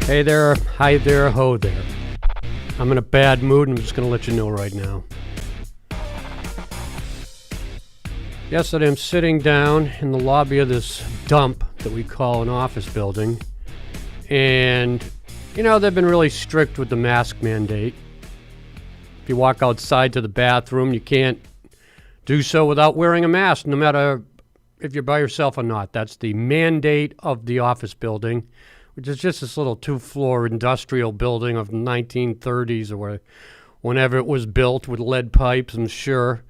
Hey there, hi there, ho there. I'm in a bad mood and I'm just going to let you know right now. Yesterday I'm sitting down in the lobby of this dump that we call an office building. And, you know, they've been really strict with the mask mandate. If you walk outside to the bathroom, you can't do so without wearing a mask, no matter if you're by yourself or not. That's the mandate of the office building, which is just this little 2-floor industrial building of the 1930s or whenever it was built with lead pipes, I'm sure.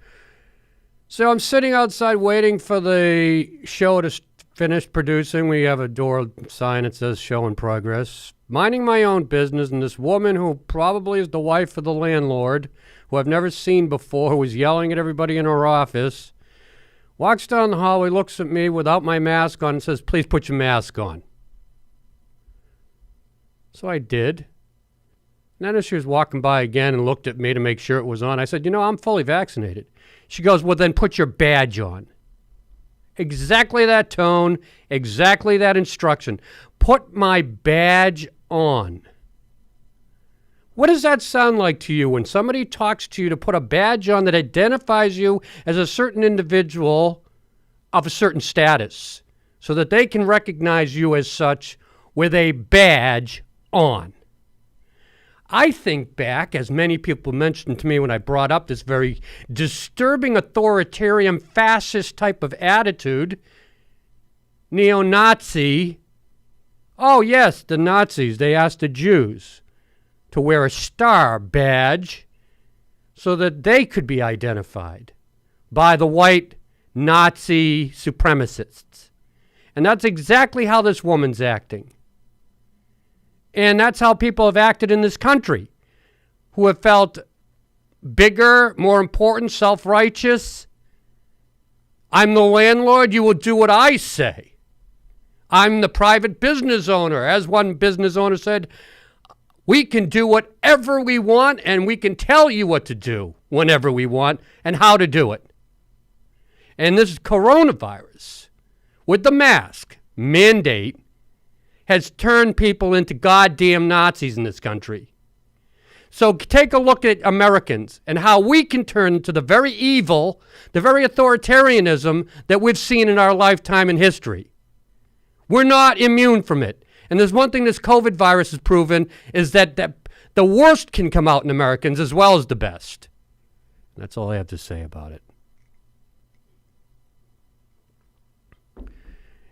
So I'm sitting outside waiting for the show to finish producing. We have a door sign that says show in progress. Minding my own business, and this woman who probably is the wife of the landlord, who I've never seen before, who was yelling at everybody in her office, walks down the hallway, looks at me without my mask on and says, "Please put your mask on." So I did. And then as she was walking by again and looked at me to make sure it was on, I said, "You know, I'm fully vaccinated." She goes, "Well, then put your badge on." Exactly that tone, exactly that instruction. Put my badge on. What does that sound like to you when somebody talks to you to put a badge on that identifies you as a certain individual of a certain status so that they can recognize you as such with a badge on? I think back, as many people mentioned to me when I brought up this very disturbing authoritarian fascist type of attitude, neo-Nazi. Oh yes, the Nazis, they asked the Jews to wear a star badge so that they could be identified by the white Nazi supremacists. And that's exactly how this woman's acting. And that's how people have acted in this country, who have felt bigger, more important, self-righteous. I'm the landlord, you will do what I say. I'm the private business owner. As one business owner said, we can do whatever we want and we can tell you what to do whenever we want and how to do it. And this coronavirus, with the mask mandate, has turned people into goddamn Nazis in this country. So take a look at Americans and how we can turn into the very evil, the very authoritarianism that we've seen in our lifetime in history. We're not immune from it. And there's one thing this COVID virus has proven is that the worst can come out in Americans as well as the best. That's all I have to say about it.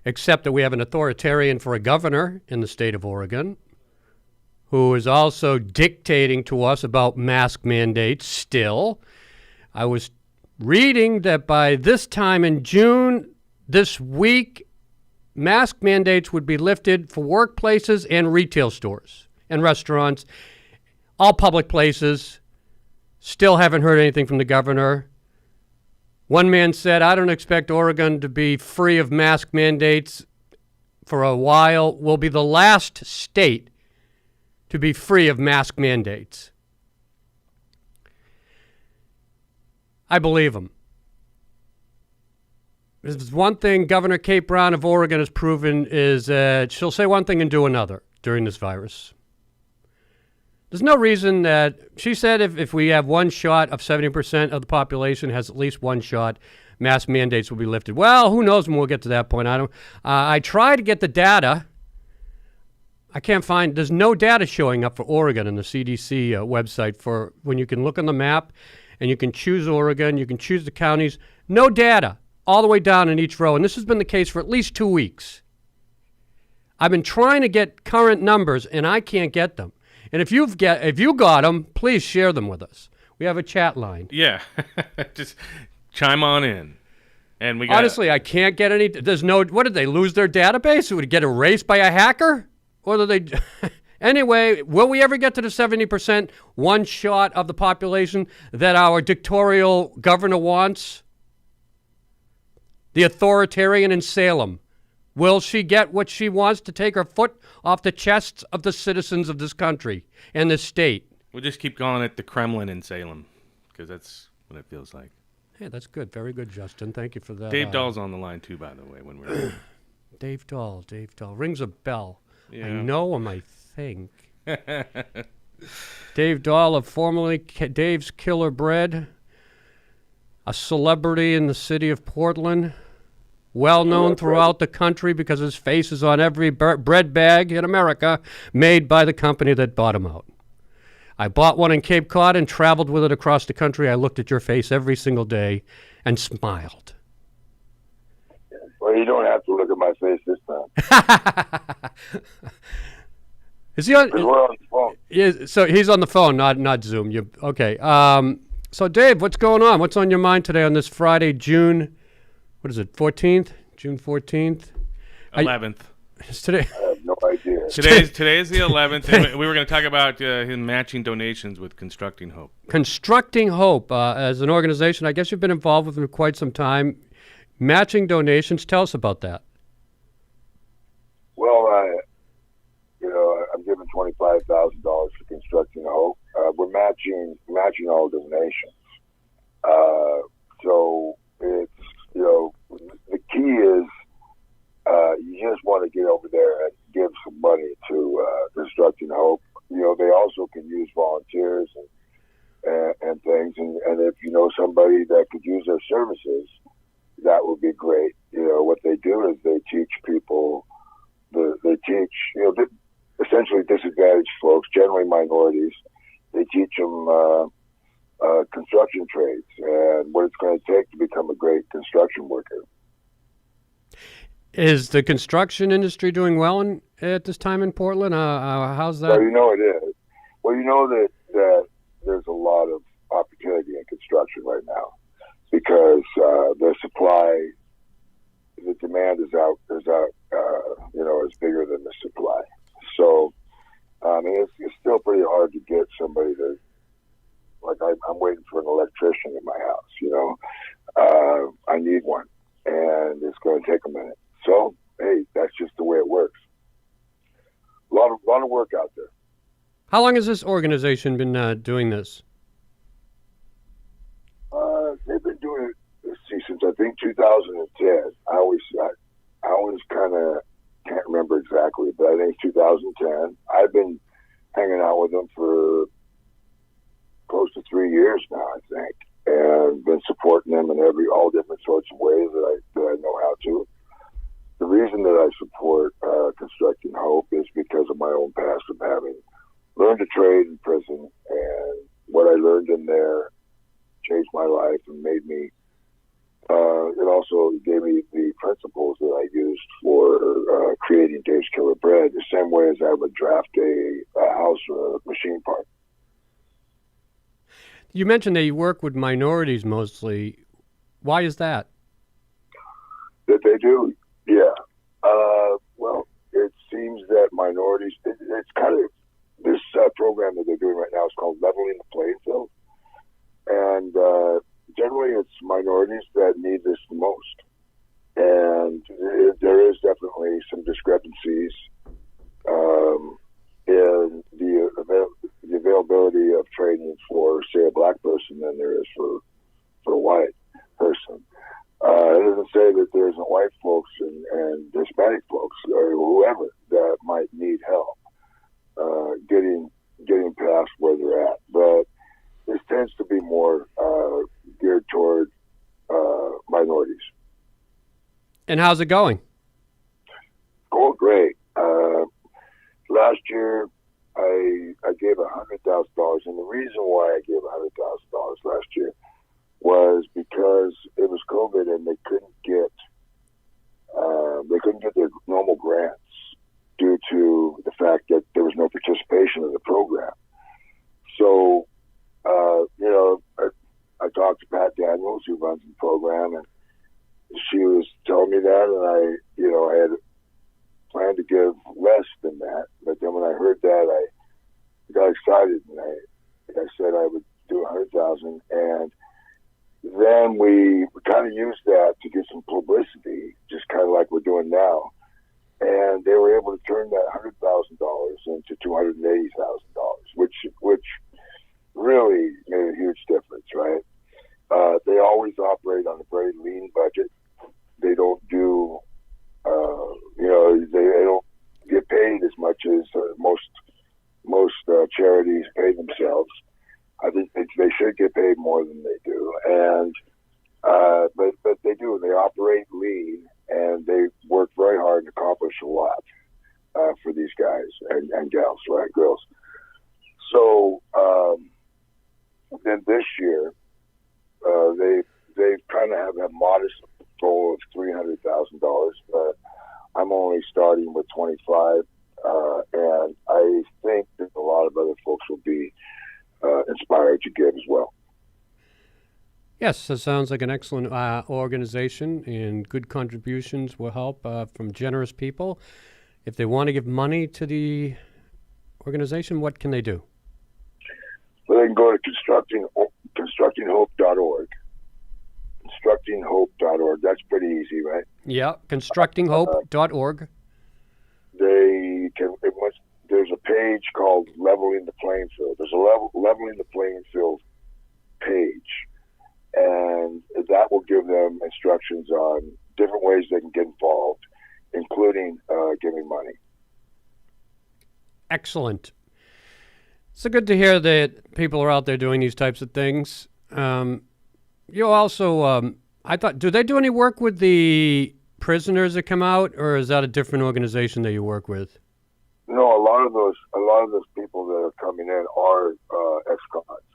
Except that we have an authoritarian for a governor in the state of Oregon who is also dictating to us about mask mandates still. I was reading that by this time in June, this week, mask mandates would be lifted for workplaces and retail stores and restaurants, all public places. Still haven't heard anything from the governor. One man said, "I don't expect Oregon to be free of mask mandates for a while. We'll be the last state to be free of mask mandates." I believe him. There's one thing Governor Kate Brown of Oregon has proven is that she'll say one thing and do another during this virus. There's no reason that, she said if we have one shot of 70% of the population has at least one shot, mask mandates will be lifted. Well, who knows when we'll get to that point. I try to get the data. I can't find, there's no data showing up for Oregon in the CDC website for when you can look on the map and you can choose Oregon, you can choose the counties. No data all the way down in each row. And this has been the case for at least 2 weeks. I've been trying to get current numbers and I can't get them. And if you got them, please share them with us. We have a chat line. Yeah, just chime on in. And we got. Honestly, I can't get any. There's no. What did they lose their database? Would it get erased by a hacker? Or did they? Anyway, will we ever get to the 70% one shot of the population that our dictatorial governor wants? The authoritarian in Salem. Will she get what she wants to take her foot off the chests of the citizens of this country and this state? We'll just keep calling it the Kremlin in Salem, because that's what it feels like. Hey, that's good. Very good, Justin. Thank you for that. Dave Dahl's on the line, too, by the way, when we're Dave Dahl. Rings a bell. Yeah. I know him, I think. Dave Dahl of formerly Dave's Killer Bread, a celebrity in the city of Portland, well known throughout the country because his face is on every bread bag in America made by the company that bought him out. I bought one in Cape Cod and traveled with it across the country. I looked at your face every single day and smiled. Well, you don't have to look at my face this time. Is he on? Because we're on the phone. Yeah, so he's on the phone, not Zoom. Okay. So Dave, what's going on? What's on your mind today on this Friday, June? What is it? 14th? June 14th? 11th. It's today. I have no idea. Today is the 11th, and we were going to talk about him matching donations with Constructing Hope. Constructing Hope as an organization. I guess you've been involved with it for quite some time. Matching donations. Tell us about that. Well, I'm giving $25,000 for Constructing Hope. We're matching all donations. So it's, the key is you just want to get over there and give some money to Constructing Hope. They also can use volunteers and things. And if you know somebody that could use their services, that would be great. What they do is they teach people, they teach, essentially disadvantaged folks, generally minorities. They teach them construction trades and what it's going to take to become a great construction worker. Is the construction industry doing well at this time in Portland? How's that? Well, it is. Well, that there's a lot of opportunity in construction right now because the supply, the demand is bigger than the supply. So, it's still pretty hard to get somebody to, like, I'm waiting for an electrician in my house, I need one, and it's going to take a minute. So, hey, that's just the way it works. A lot of work out there. How long has this organization been doing this? They've been doing it since I think 2010. I always kind of can't remember exactly, but I think 2010. I've been hanging out with them for close to 3 years now, I think, and been supporting them in all different sorts of ways that I know how to. The reason that I support Constructing Hope is because of my own past of having learned a trade in prison, and what I learned in there changed my life and made me. It also gave me the principles that I used for creating Dave's Killer Bread, the same way as I would draft a house or a machine part. You mentioned that you work with minorities mostly. Why is that? That they do, yeah. Well, it seems that minorities, it's kind of, this program that they're doing right now is called Leveling the Playing Field. And generally it's minorities that need this the most. And there is definitely some discrepancies in the availability of training for, say, a black person than there is for a white person. It doesn't say that there isn't white folks and Hispanic folks or whoever that might need help getting past where they're at. But this tends to be more geared toward minorities. And how's it going? Going great. Last year, I gave $100,000, and the reason why I gave $100,000 last year was because it was COVID and they couldn't get their normal grants due to the fact that there was no participation in the program. So, I talked to Pat Daniels, who runs the program, and she was telling me that, and I had planned to give less than that. But then when I heard that, I got excited, and I said I would do $100,000, and then we kind of used that to get some publicity, just kind of like we're doing now. And they were able to turn that $100,000 into $280,000, which really made a huge difference, right? They always operate on a very lean budget. They don't do, they don't get paid as much as most charities pay themselves. I think they should get paid more than they do, and but they do. They operate lean, and they work very hard and accomplish a lot for these guys and gals, right, girls. So then this year, they kind of have a modest goal of $300,000, but I'm only starting with 25, and I think that a lot of other folks will be inspired to give as well. Yes, that sounds like an excellent organization, and good contributions will help from generous people. If they want to give money to the organization, what can they do? Well, they can go to constructinghope.org. Constructinghope.org. That's pretty easy, right? Yeah, constructinghope.org. They can. There's a page called Leveling the Playing Field. There's a Leveling the Playing Field page, and that will give them instructions on different ways they can get involved, including giving money. Excellent. So good to hear that people are out there doing these types of things. You also, I thought, do they do any work with the prisoners that come out, or is that a different organization that you work with? No, a lot of those people that are coming in are ex-cons.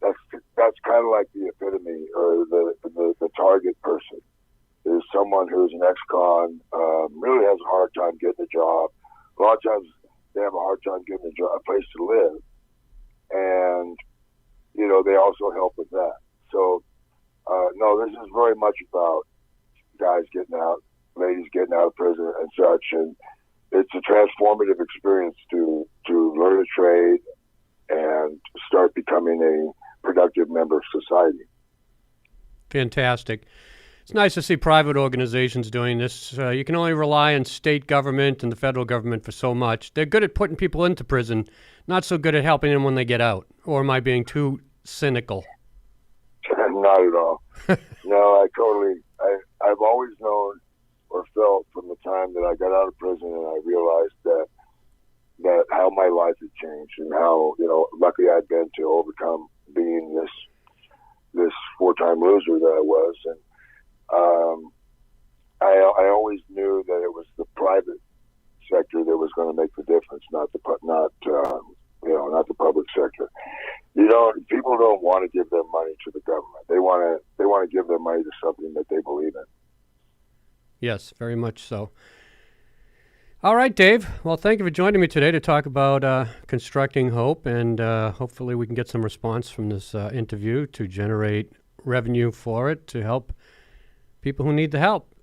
That's kind of like the epitome or the target person. Is someone who's an ex-con, really has a hard time getting a job. A lot of times they have a hard time getting a place to live, and they also help with that. So no, this is very much about guys getting out, ladies getting out of prison and such, and it's a transformative experience to learn a trade and start becoming a productive member of society. Fantastic. It's nice to see private organizations doing this. You can only rely on state government and the federal government for so much. They're good at putting people into prison, not so good at helping them when they get out. Or am I being too cynical? Not at all. No, I've always known or felt from the time that I got out of prison and I realized that how my life had changed and how, lucky I'd been to overcome being this 4-time loser that I was. And I always knew that it was the private sector that was going to make the difference, not the public sector. People don't want to give their money to the government. They want to give their money to something that they believe in. Yes, very much so. All right, Dave. Well, thank you for joining me today to talk about Constructing Hope, and hopefully we can get some response from this interview to generate revenue for it to help people who need the help.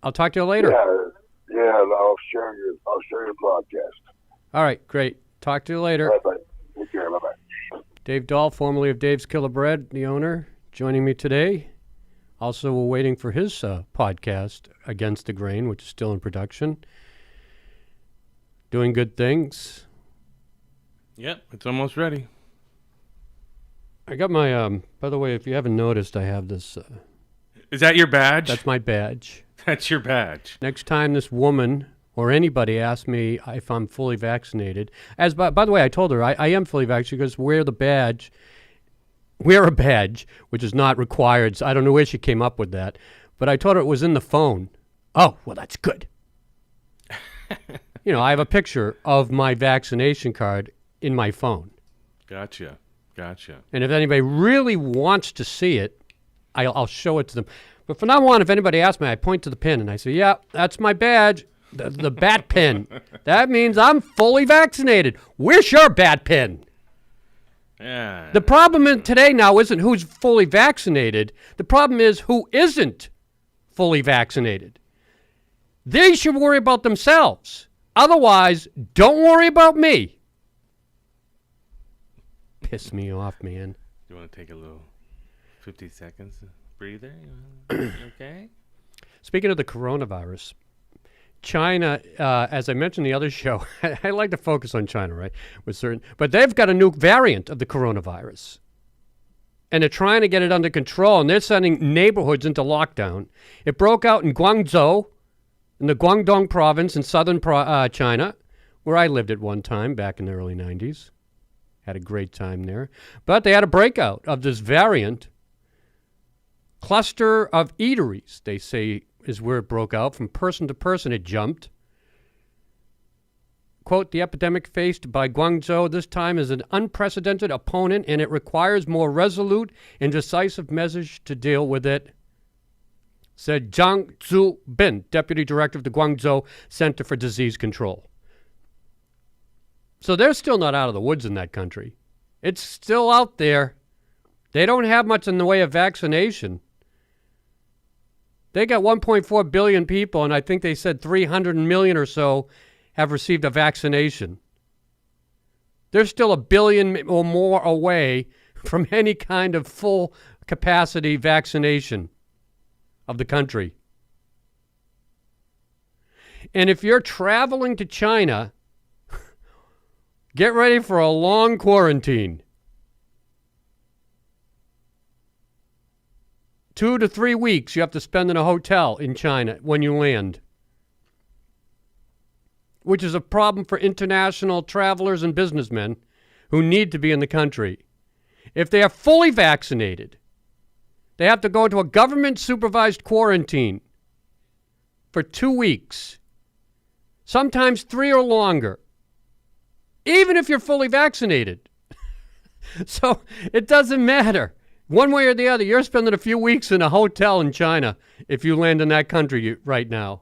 I'll talk to you later. Yeah, I'll share your podcast. All right, great. Talk to you later. Bye-bye. Take care. Bye-bye. Dave Dahl, formerly of Dave's Killer Bread, the owner, joining me today. Also, we're waiting for his podcast, Against the Grain, which is still in production. Doing good things. Yep, it's almost ready. I got my, by the way, if you haven't noticed, I have this. Is that your badge? That's my badge. That's your badge. Next time this woman or anybody asks me if I'm fully vaccinated, by the way, I told her I am fully vaccinated because wear a badge, which is not required. So I don't know where she came up with that, but I told her it was in the phone. Oh, well, that's good. I have a picture of my vaccination card in my phone. Gotcha. And if anybody really wants to see it, I'll show it to them. But from now on, if anybody asks me, I point to the pin and I say, yeah, that's my badge, the bat pin. That means I'm fully vaccinated. Where's your bat pin? Yeah. The problem today now isn't who's fully vaccinated. The problem is who isn't fully vaccinated. They should worry about themselves. Otherwise, don't worry about me. Piss me off, man. You want to take a little 50 seconds breather? Okay? Speaking of the coronavirus, China, as I mentioned in the other show, I like to focus on China, right? But they've got a new variant of the coronavirus. And they're trying to get it under control, and they're sending neighborhoods into lockdown. It broke out in Guangzhou, in the Guangdong province in southern China, where I lived at one time back in the early 90s. Had a great time there. But they had a breakout of this variant. Cluster of eateries, they say, is where it broke out. From person to person, it jumped. Quote, the epidemic faced by Guangzhou this time is an unprecedented opponent, and it requires more resolute and decisive measures to deal with it, said Zhang Zubin, deputy director of the Guangzhou Center for Disease Control. So they're still not out of the woods in that country. It's still out there. They don't have much in the way of vaccination. They got 1.4 billion people, and I think they said 300 million or so have received a vaccination. They're still a billion or more away from any kind of full capacity vaccination of the country. And if you're traveling to China, get ready for a long quarantine. 2 to 3 weeks you have to spend in a hotel in China when you land, which is a problem for international travelers and businessmen who need to be in the country. If they are fully vaccinated, they have to go into a government-supervised quarantine for 2 weeks, sometimes 3 or longer, even if you're fully vaccinated. So it doesn't matter. One way or the other, you're spending a few weeks in a hotel in China if you land in that country right now.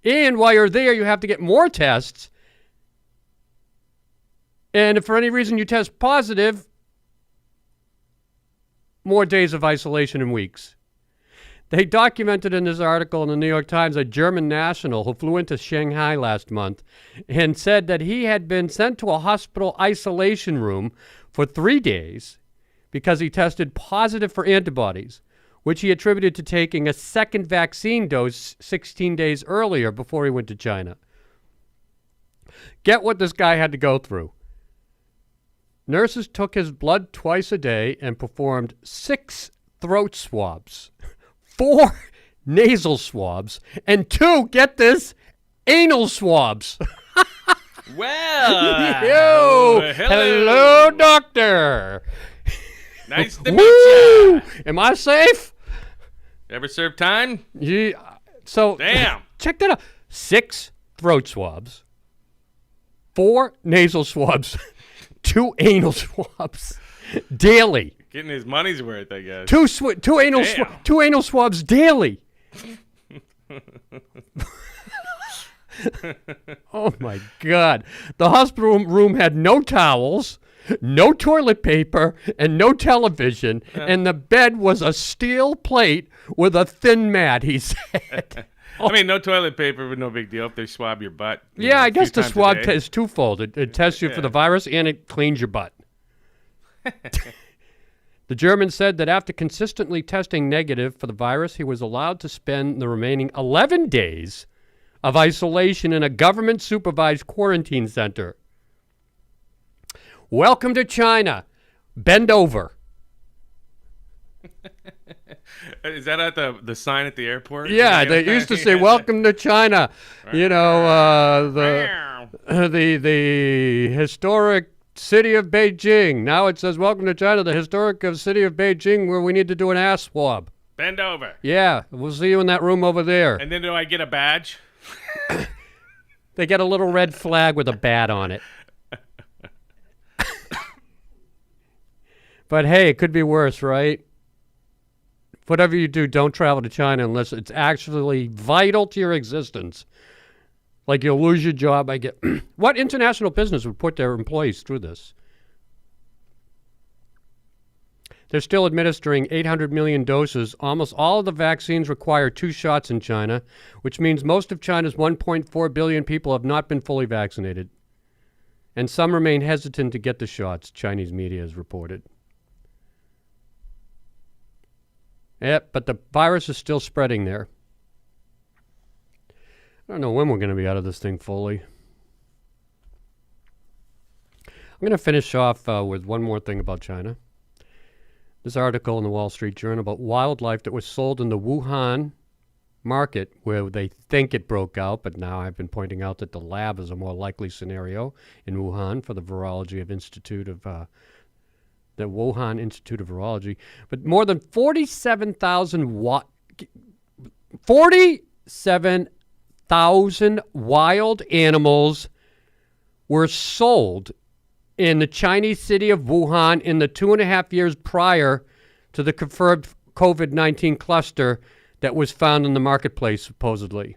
And while you're there, you have to get more tests. And if for any reason you test positive, more days of isolation and weeks. They documented in this article in the New York Times a German national who flew into Shanghai last month and said that he had been sent to a hospital isolation room for 3 days because he tested positive for antibodies, which he attributed to taking a second vaccine dose 16 days earlier before he went to China. Get what this guy had to go through. Nurses took his blood twice a day and performed 6 throat swabs, 4 nasal swabs, and 2, get this, anal swabs. Well, Yo, hello, doctor. Nice to meet you. Am I safe? Ever serve time? Yeah. So, Damn. check that out. 6 throat swabs, 4 nasal swabs, 2 anal swabs daily. Getting his money's worth, I guess. 2 anal swabs daily. Oh my God. The hospital room had no towels, no toilet paper, and no television, and the bed was a steel plate with a thin mat, he said. I mean, no toilet paper, but no big deal if they swab your butt. Yeah, I guess the a swab day. is twofold. It tests you for the virus and it cleans your butt. The German said that after consistently testing negative for the virus, he was allowed to spend the remaining 11 days of isolation in a government-supervised quarantine center. Welcome to China. Bend over. Is that at the sign at the airport? Yeah, they used to say, welcome to China. You know, the historic city of Beijing. Now it says, welcome to China, the historic city of Beijing, where we need to do an ass swab. Bend over. Yeah, we'll see you in that room over there. And then do I get a badge? They get a little red flag with a bat on it. But hey, it could be worse, right? Whatever you do, don't travel to China unless it's actually vital to your existence. Like you'll lose your job. What international business would put their employees through this? They're still administering 800 million doses. Almost all of the vaccines require 2 shots in China, which means most of China's 1.4 billion people have not been fully vaccinated. And some remain hesitant to get the shots, Chinese media has reported. Yep, but the virus is still spreading there. I don't know when we're going to be out of this thing fully. I'm going to finish off with one more thing about China. This article in the Wall Street Journal about wildlife that was sold in the Wuhan market where they think it broke out, but now I've been pointing out that the lab is a more likely scenario in Wuhan for the Virology of Institute of the Wuhan Institute of Virology. But more than 47,000 wild animals were sold in the Chinese city of Wuhan in the 2.5 years prior to the confirmed COVID-19 cluster that was found in the marketplace, supposedly.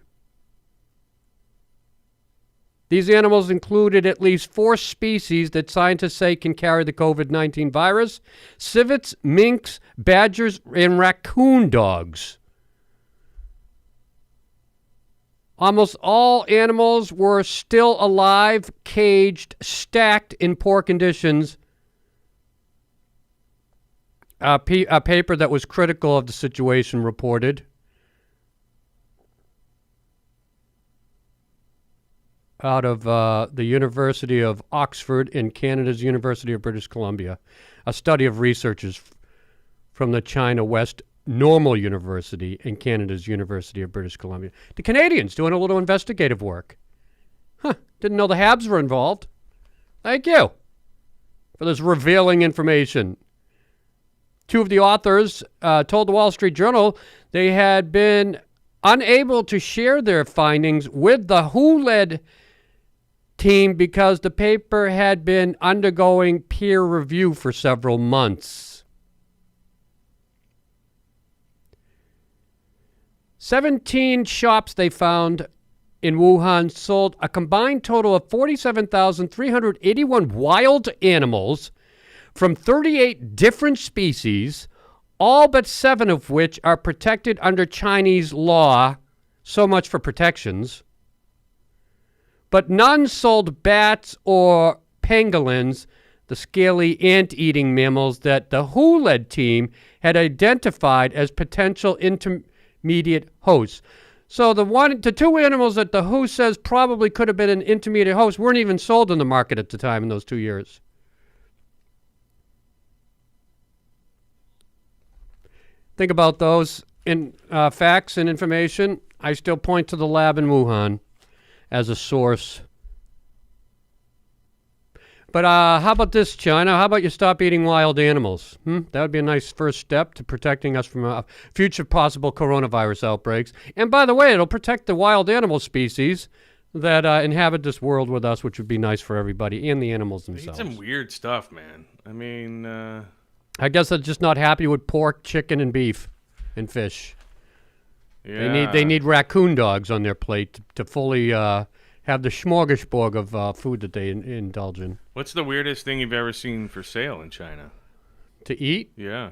These animals included at least 4 species that scientists say can carry the COVID-19 virus: civets, minks, badgers, and raccoon dogs. Almost all animals were still alive, caged, stacked in poor conditions. A paper that was critical of the situation reported. Out of the University of Oxford in Canada's University of British Columbia, a study of researchers from the China West Normal University in Canada's University of British Columbia. The Canadians doing a little investigative work. Didn't know the Habs were involved. Thank you for this revealing information. 2 of the authors told the Wall Street Journal they had been unable to share their findings with the WHO-led team because the paper had been undergoing peer review for several months. 17 shops they found in Wuhan sold a combined total of 47,381 wild animals from 38 different species, all but 7 of which are protected under Chinese law. So much for protections. But none sold bats or pangolins, the scaly ant-eating mammals that the WHO-led team had identified as potential intermediate hosts. So the 2 animals that the WHO says probably could have been an intermediate host weren't even sold in the market at the time in those 2 years. Think about those in facts and information. I still point to the lab in Wuhan as a source. But how about this, China? How about you stop eating wild animals? That would be a nice first step to protecting us from future possible coronavirus outbreaks. And by the way, it'll protect the wild animal species that inhabit this world with us, which would be nice for everybody and the animals They themselves. eat some weird stuff, man. I mean, I guess they're just not happy with pork, chicken, and beef and fish. yeah. They need raccoon dogs on their plate to fully have the smorgasbord of food that they indulge in. What's the weirdest thing you've ever seen for sale in China? To eat Yeah.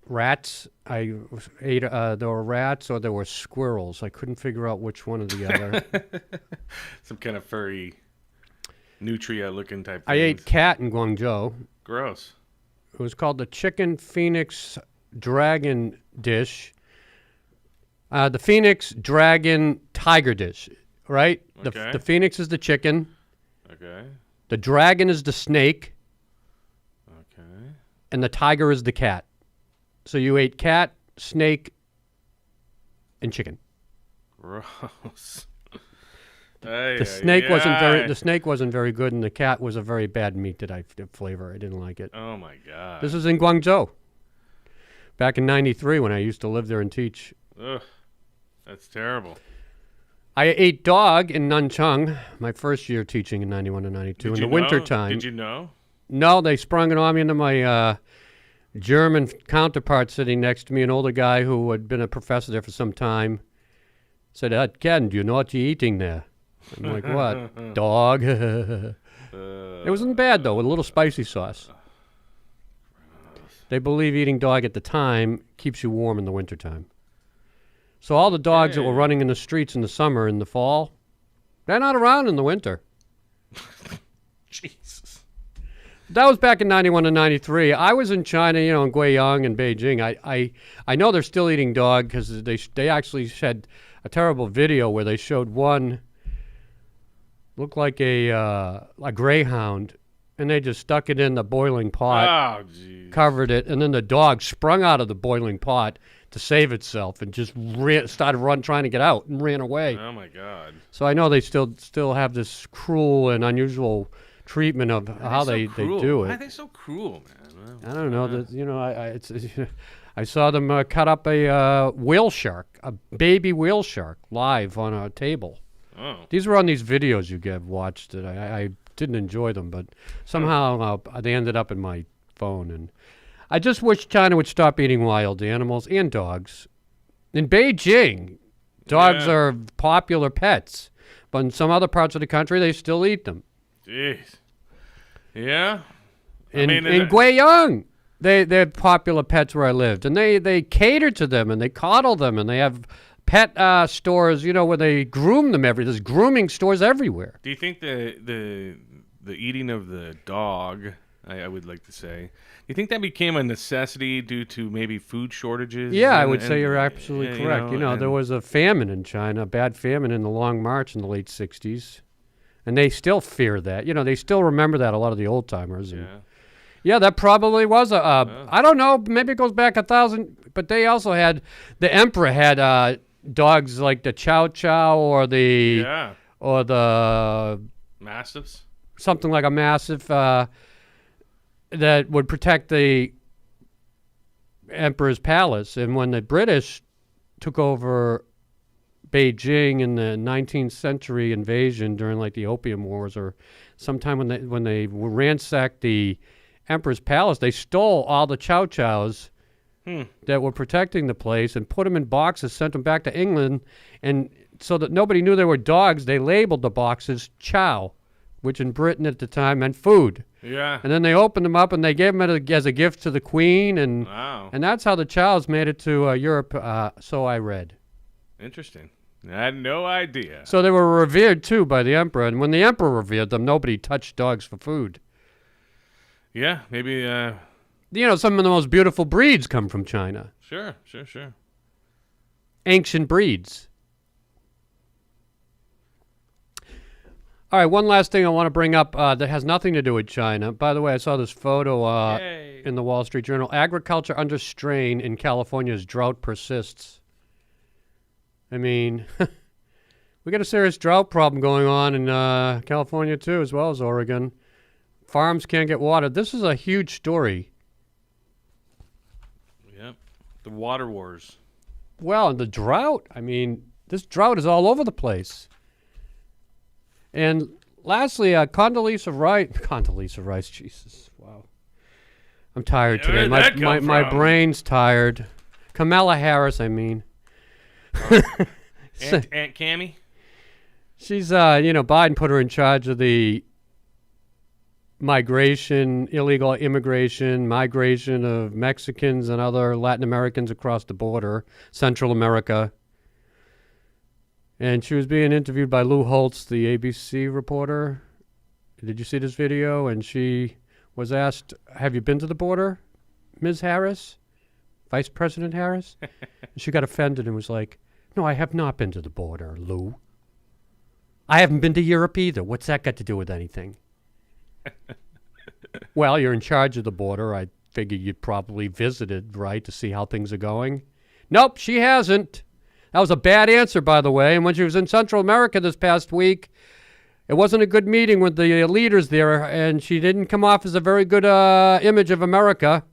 rats, I ate. There were rats or there were squirrels. I couldn't figure out which one or the other. Some kind of furry, nutria-looking type I ate cat in Guangzhou. Gross. It was called the Chicken Phoenix Dragon Dish. The Phoenix Dragon Tiger Dish, right? Okay. The Phoenix is the chicken. Okay. The dragon is the snake. Okay. And the tiger is the cat. So you ate cat, snake, and chicken. Gross. The snake wasn't very good, and the cat was a very bad meat flavor. I didn't like it. Oh my god. This is in Guangzhou. Back in '93 when I used to live there and teach. Ugh. That's terrible. I ate dog in Nanchang, my first year teaching in '91 to '92 in the wintertime. Did you know? No, they sprung it on me into my German counterpart sitting next to me, an older guy who had been a professor there for some time. Said, Ken, do you know what you're eating there? I'm like, what? Dog. It wasn't bad, though, with a little spicy sauce. They believe eating dog at the time keeps you warm in the wintertime. So all the dogs that were running in the streets in the summer and the fall, they're not around in the winter. Jesus. That was back in '91 to '93. I was in China, in Guiyang and Beijing. I know they're still eating dog because they actually had a terrible video where they showed one looked like a greyhound, and they just stuck it in the boiling pot, Oh, jeez. covered it, and then the dog sprung out of the boiling pot, to save itself and just started trying to get out and ran away. Oh my God. So I know they still have this cruel and unusual treatment of how they do Why are it. they so cruel, man? I don't know. I saw them cut up a whale shark, a baby whale shark, live on a table. Oh. These were on these videos you watched. That I didn't enjoy them, but somehow they ended up in my phone. And I just wish China would stop eating wild animals and dogs. In Beijing, dogs Yeah. are popular pets, but in some other parts of the country, they still eat them. Jeez. Yeah. In is it- Guiyang, they're popular pets where I lived, and they cater to them and they coddle them, and they have pet stores, where they groom them. There's grooming stores everywhere. Do you think the eating of the dog, I would like to say, do you think that became a necessity due to maybe food shortages? Yeah, I and- would say and- you're absolutely yeah, correct. There and- was a famine in China, a bad famine in the Long March in the late 60s. And they still fear that. They still remember that, a lot of the old timers. Yeah. Yeah, that probably was I don't know, maybe it goes back 1,000, but they also the emperor had dogs like the Chow Chow or the Mastiffs. something like a massive that would protect the emperor's palace. And when the British took over Beijing in the 19th century invasion during like the Opium Wars, or sometime when they ransacked the emperor's palace, they stole all the Chow Chows that were protecting the place and put them in boxes, sent them back to England, and so that nobody knew they were dogs, they labeled the boxes Chow, which in Britain at the time meant food. Yeah. And then they opened them up and they gave them as a gift to the Queen, and Wow. that's how the Chows made it to Europe. So I read. Interesting. I had no idea. So they were revered too by the emperor, and when the emperor revered them, nobody touched dogs for food. Yeah, maybe. Some of the most beautiful breeds come from China. Sure. Ancient breeds. All right, one last thing I want to bring up that has nothing to do with China. By the way, I saw this photo Yay. in the Wall Street Journal. Agriculture under strain in California as drought persists. I mean, we got a serious drought problem going on in California too, as well as Oregon. Farms can't get water. This is a huge story. Yep. The water wars. Well, the drought, this drought is all over the place. And lastly, Condoleezza Rice, Jesus, wow. I'm tired Where today. did that come My from? brain's tired. Kamala Harris, I mean. Aunt Cammy? She's, Biden put her in charge of the illegal immigration, migration of Mexicans and other Latin Americans across the border, Central America. And she was being interviewed by Lou Holtz, the ABC reporter. Did you see this video? And she was asked, have you been to the border, Ms. Harris? Vice President Harris? And she got offended and was like, no, I have not been to the border, Lou. I haven't been to Europe either. What's that got to do with anything? Well, you're in charge of the border. I figure you'd probably visited, right, to see how things are going. Nope, she hasn't. That was a bad answer, by the way. And when she was in Central America this past week, it wasn't a good meeting with the leaders there, and she didn't come off as a very good image of America.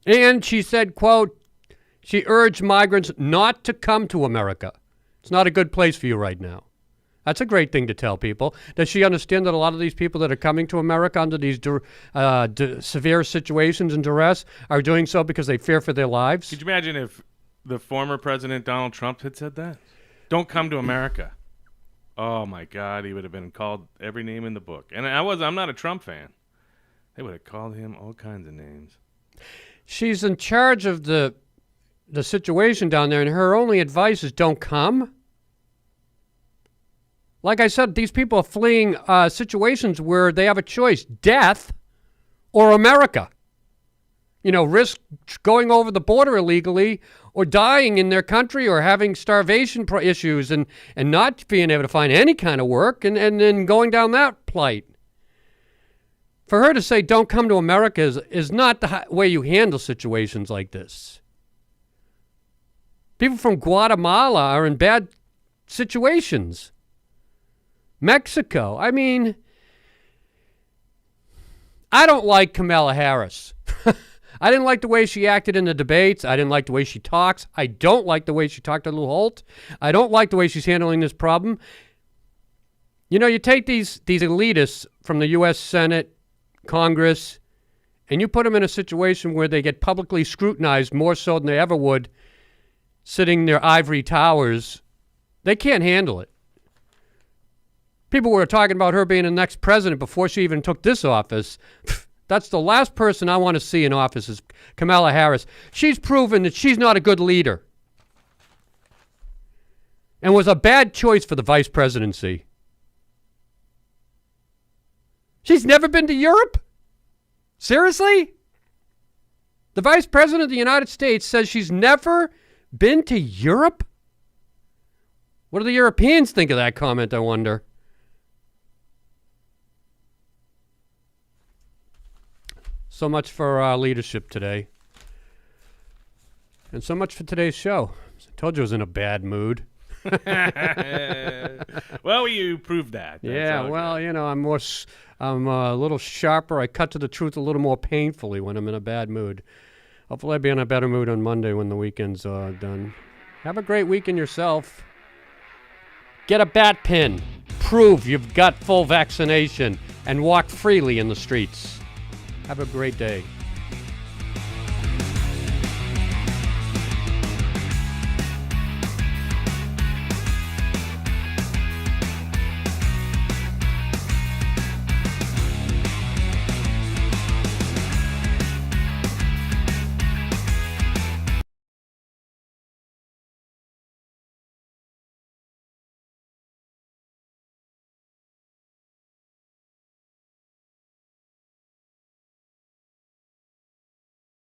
And she said, quote, she urged migrants not to come to America. It's not a good place for you right now. That's a great thing to tell people. Does she understand that a lot of these people that are coming to America under these severe situations and duress are doing so because they fear for their lives? Could you imagine if the former President Donald Trump had said that? Don't come to America. Oh my God, he would have been called every name in the book. And I'm not a Trump fan. They would have called him all kinds of names. She's in charge of the situation down there, and her only advice is don't come. Like I said, these people are fleeing situations where they have a choice, death or America. Risk going over the border illegally or dying in their country or having starvation issues and not being able to find any kind of work and then going down that plight. For her to say don't come to America is not the way you handle situations like this. People from Guatemala are in bad situations. Mexico. I mean, I don't like Kamala Harris. I didn't like the way she acted in the debates. I didn't like the way she talks. I don't like the way she talked to Lou Holt. I don't like the way she's handling this problem. You know, you take these elitists from the U.S. Senate, Congress, and you put them in a situation where they get publicly scrutinized more so than they ever would sitting in their ivory towers. They can't handle it. People were talking about her being the next president before she even took this office. That's the last person I want to see in office is Kamala Harris. She's proven that she's not a good leader and was a bad choice for the vice presidency. She's never been to Europe? Seriously? The vice president of the United States says she's never been to Europe? What do the Europeans think of that comment, I wonder? So much for our leadership today. And so much for today's show. I told you I was in a bad mood. Well, you proved that. That's Yeah, all well, good. you know, I'm a little sharper. I cut to the truth a little more painfully when I'm in a bad mood. Hopefully I'll be in a better mood on Monday when the weekend's done. Have a great weekend yourself. Get a bat pin. Prove you've got full vaccination and walk freely in the streets. Have a great day.